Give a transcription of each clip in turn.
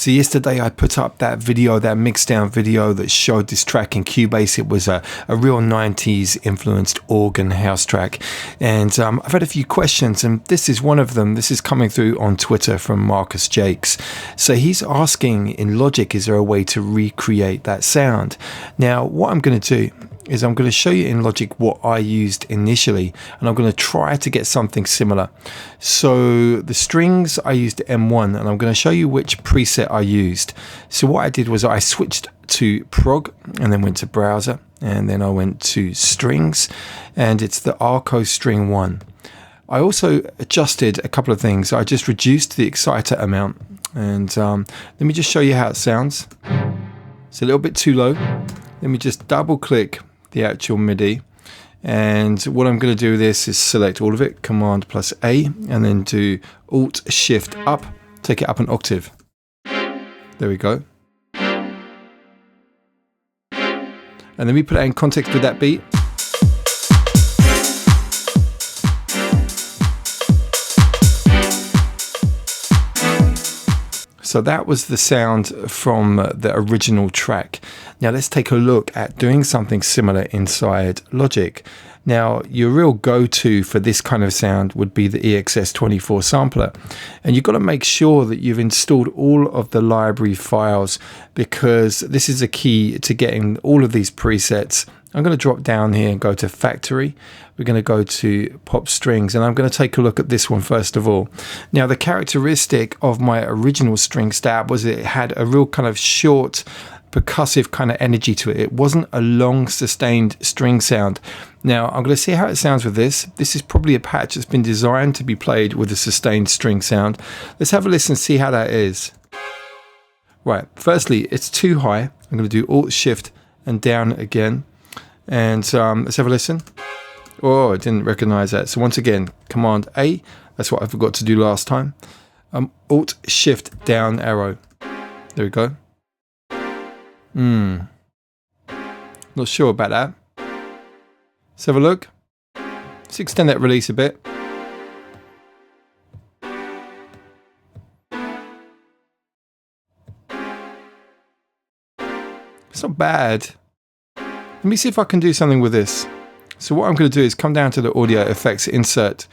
So yesterday I put up that video, that mix down video that showed this track in Cubase. It was a real 90s influenced organ house track. And I've had a few questions, and this is one of them. This is coming through on Twitter from Marcus Jakes. So he's asking, in Logic, is there a way to recreate that sound? Now, what I'm going to do is I'm going to show you in Logic what I used initially, and I'm going to try to get something similar. So the strings, I used M1, and I'm going to show you which preset I used. So what I did was I switched to prog and then went to browser, and then I went to strings, and it's the Arco string 1. I also adjusted a couple of things. I just reduced the exciter amount, and let me just show you how it sounds. It's a little bit too low. Let me just double click the actual MIDI, and what I'm going to do with this is select all of it, Command plus A, and then do Alt Shift up, take it up an octave. There we go. And then we put it in context with that beat. So that was the sound from the original track. Now let's take a look at doing something similar inside Logic. Now your real go-to for this kind of sound would be the EXS24 sampler. And you've got to make sure that you've installed all of the library files, because this is a key to getting all of these presets. I'm going to drop down here and go to Factory. We're going to go to Pop Strings, and I'm going to take a look at this one first of all. Now, the characteristic of my original string stab was it had a real kind of short, percussive kind of energy to it. It wasn't a long, sustained string sound. Now, I'm going to see how it sounds with this. This is probably a patch that's been designed to be played with a sustained string sound. Let's have a listen and see how that is. Right, firstly, it's too high. I'm going to do Alt Shift and down again. And let's have a listen. Oh, I didn't recognize that. So once again, Command A. That's what I forgot to do last time. Alt Shift down arrow. There we go. Not sure about that. Let's have a look. Let's extend that release a bit. It's not bad. Let me see if I can do something with this. So what I'm going to do is come down to the audio effects insert,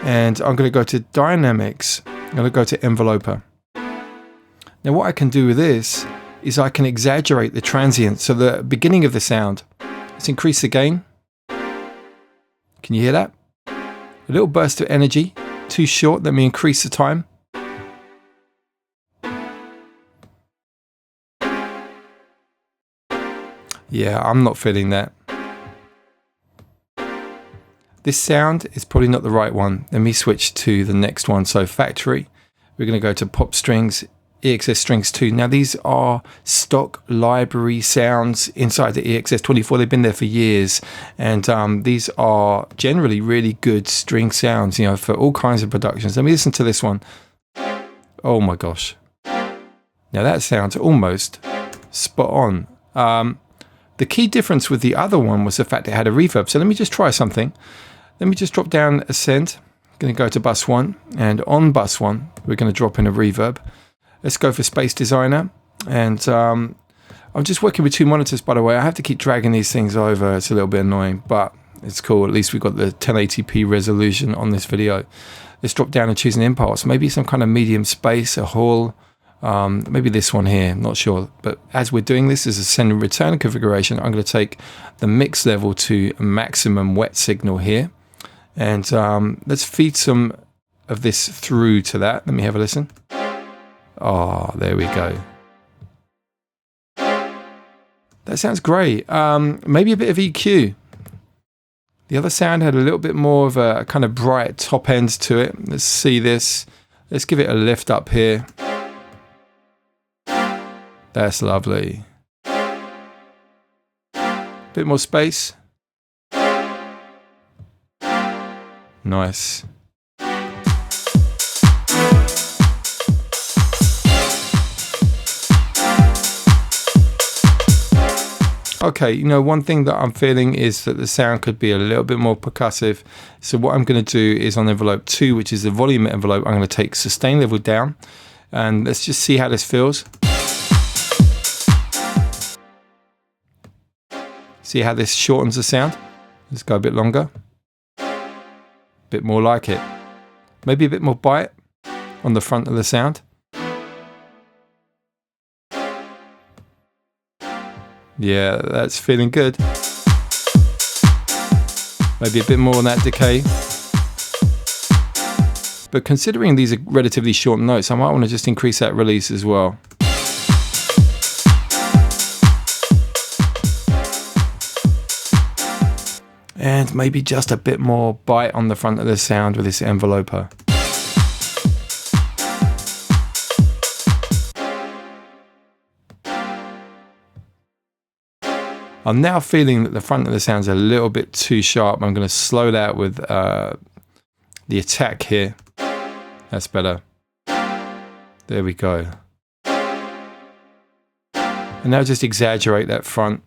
and I'm going to go to dynamics. I'm going to go to enveloper. Now what I can do with this is I can exaggerate the transient. So the beginning of the sound, let's increase the gain. Can you hear that? A little burst of energy, too short. Let me increase the time. Yeah, I'm not feeling that. This sound is probably not the right one. Let me switch to the next one. So Factory, we're going to go to Pop Strings, EXS Strings 2. Now these are stock library sounds inside the EXS24. They've been there for years, and these are generally really good string sounds, you know, for all kinds of productions. Let me listen to this one. Oh my gosh. Now that sounds almost spot on. The key difference with the other one was the fact it had a reverb. So let me just try something. Let me just drop down Ascend. I'm going to go to bus 1, and on bus 1, we're going to drop in a reverb. Let's go for Space Designer. And I'm just working with 2 monitors, by the way. I have to keep dragging these things over. It's a little bit annoying, but it's cool. At least we've got the 1080p resolution on this video. Let's drop down and choose an impulse. Maybe some kind of medium space, a hall. Maybe this one here, I'm not sure. But as we're doing this as a send and return configuration, I'm going to take the mix level to a maximum wet signal here. And let's feed some of this through to that. Let me have a listen. Oh, there we go. That sounds great. Maybe a bit of EQ. The other sound had a little bit more of a kind of bright top end to it. Let's see this. Let's give it a lift up here. That's lovely. Bit more space. Nice. Okay, you know, one thing that I'm feeling is that the sound could be a little bit more percussive. So what I'm going to do is on envelope 2, which is the volume envelope, I'm going to take sustain level down, And let's just see how this feels. See how this shortens the sound? Let's go a bit longer. A bit more like it. Maybe a bit more bite on the front of the sound. Yeah, that's feeling good. Maybe a bit more on that decay. But considering these are relatively short notes, I might want to just increase that release as well. And maybe just a bit more bite on the front of the sound with this enveloper. I'm now feeling that the front of the sound's a little bit too sharp. I'm going to slow that with the attack here. That's better. There we go. And now just exaggerate that front.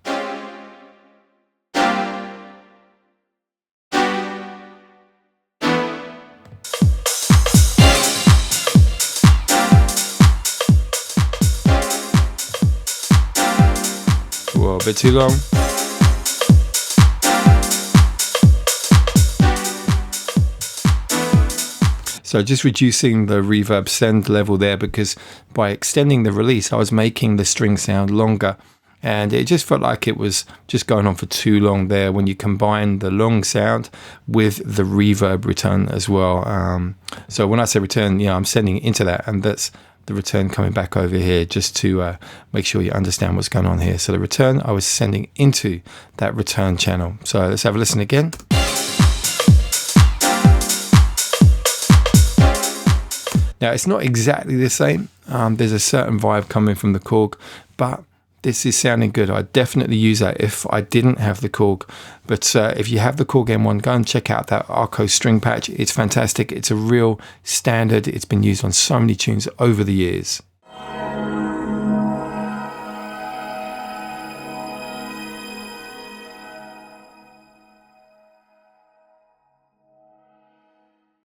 Whoa, a bit too long. So just reducing the reverb send level there, because by extending the release, I was making the string sound longer. And it just felt like it was just going on for too long there when you combine the long sound with the reverb return as well. So when I say return, I'm sending it into that, and that's the return coming back over here, just to make sure you understand what's going on here. So the return, I was sending into that return channel. So let's have a listen again. Now, it's not exactly the same. There's a certain vibe coming from the Korg, but this is sounding good. I'd definitely use that if I didn't have the Korg. But if you have the Korg M1, go and check out that Arco string patch. It's fantastic. It's a real standard. It's been used on so many tunes over the years.